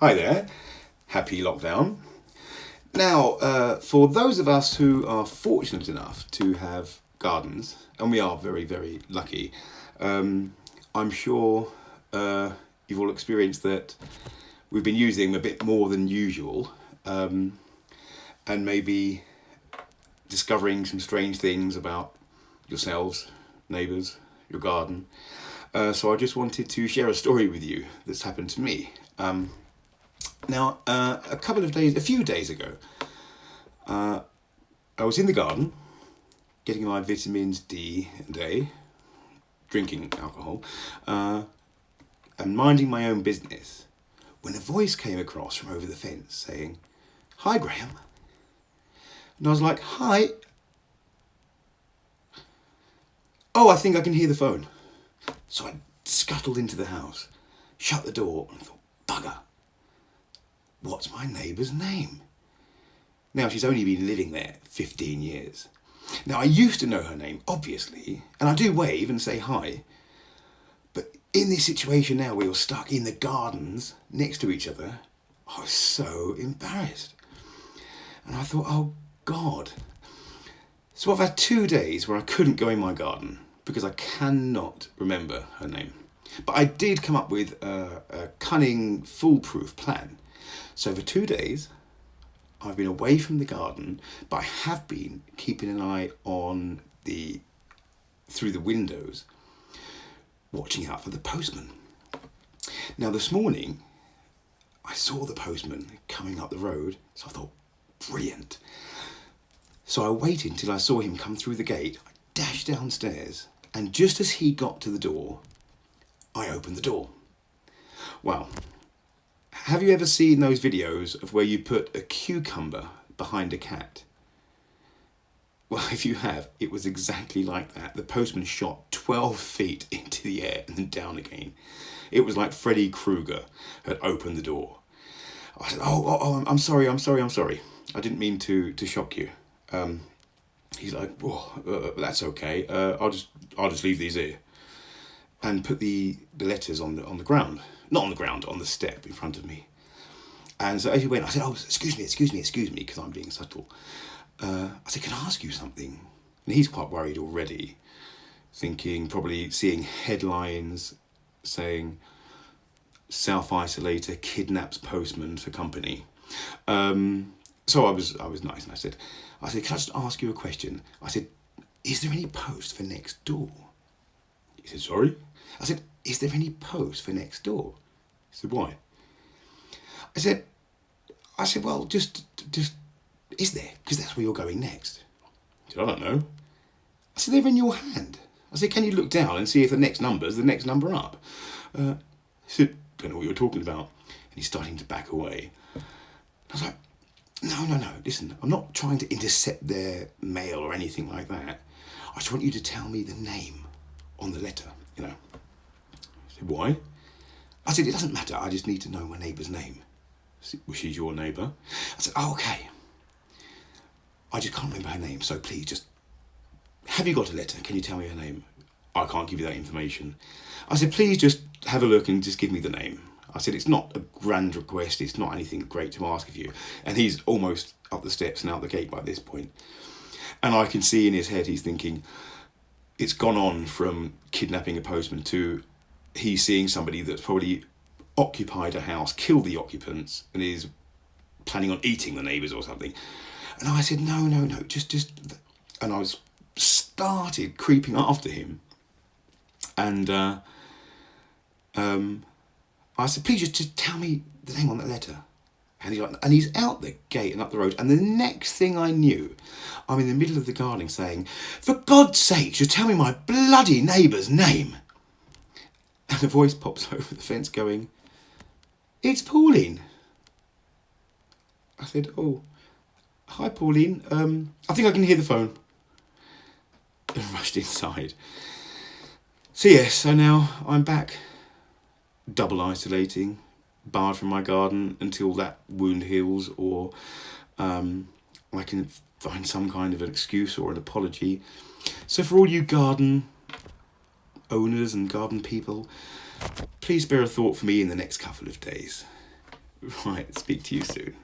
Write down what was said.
Hi there, happy lockdown. Now, for those of us who are fortunate enough to have gardens, and we are very, very lucky, I'm sure you've all experienced that we've been using a bit more than usual, and maybe discovering some strange things about yourselves, neighbours, your garden. So I just wanted to share a story with you that's happened to me. Now, a few days ago, I was in the garden, getting my vitamins D and A, drinking alcohol, and minding my own business, when a voice came across from over the fence saying, "Hi, Graham." And I was like, "Hi." "Oh, I think I can hear the phone." So I scuttled into the house, shut the door, and thought, "Bugger. What's my neighbour's name?" Now, she's only been living there 15 years. Now, I used to know her name, obviously, and I do wave and say hi. But in this situation now, we were stuck in the gardens next to each other. I was so embarrassed. And I thought, oh, God. So I've had 2 days where I couldn't go in my garden because I cannot remember her name. But I did come up with a cunning, foolproof plan. So for 2 days, I've been away from the garden, but I have been keeping an eye on through the windows, watching out for the postman. Now this morning, I saw the postman coming up the road, so I thought, brilliant. So I waited until I saw him come through the gate. I dashed downstairs, and just as he got to the door, I opened the door. Well, have you ever seen those videos of where you put a cucumber behind a cat? Well, if you have, it was exactly like that. The postman shot 12 feet into the air and then down again. It was like Freddy Krueger had opened the door. I said, oh, I'm sorry. I didn't mean to shock you. He's like, oh, that's okay. I'll just leave these here. And put the letters on the ground. Not on the ground, on the step in front of me. And so as he went, I said, oh, excuse me, because I'm being subtle. I said, can I ask you something? And he's quite worried already, thinking, probably seeing headlines saying, self-isolator kidnaps postman for company. So I was nice, and I said, can I just ask you a question? I said, is there any post for next door? He said, sorry? I said, is there any post for next door? He said, why? I said, well, just, is there? Because that's where you're going next. He said, I don't know. I said, they're in your hand. I said, can you look down and see if the next number's the next number up? He said, don't know what you're talking about. And he's starting to back away. I was like, no, listen, I'm not trying to intercept their mail or anything like that. I just want you to tell me the name on the letter, you know. He said, why? I said, it doesn't matter, I just need to know my neighbour's name. Well, she's your neighbour? I said, oh, okay. I just can't remember her name, so please just, have you got a letter? Can you tell me her name? I can't give you that information. I said, please just have a look and just give me the name. I said, it's not a grand request, it's not anything great to ask of you. And he's almost up the steps and out the gate by this point. And I can see in his head, he's thinking, it's gone on from kidnapping a postman to he's seeing somebody that's probably occupied a house, killed the occupants, and is planning on eating the neighbours or something. And I said, no, just, and I started creeping after him. And I said, please just tell me the name on that letter. And he's out the gate and up the road. And the next thing I knew, I'm in the middle of the garden saying, for God's sake, just tell me my bloody neighbour's name. And a voice pops over the fence going, it's Pauline. I said, oh, hi, Pauline. I think I can hear the phone. And rushed inside. So now I'm back, double isolating, barred from my garden until that wound heals, or I can find some kind of an excuse or an apology. So for all you garden owners and garden people, please spare a thought for me in the next couple of days. Right, speak to you soon.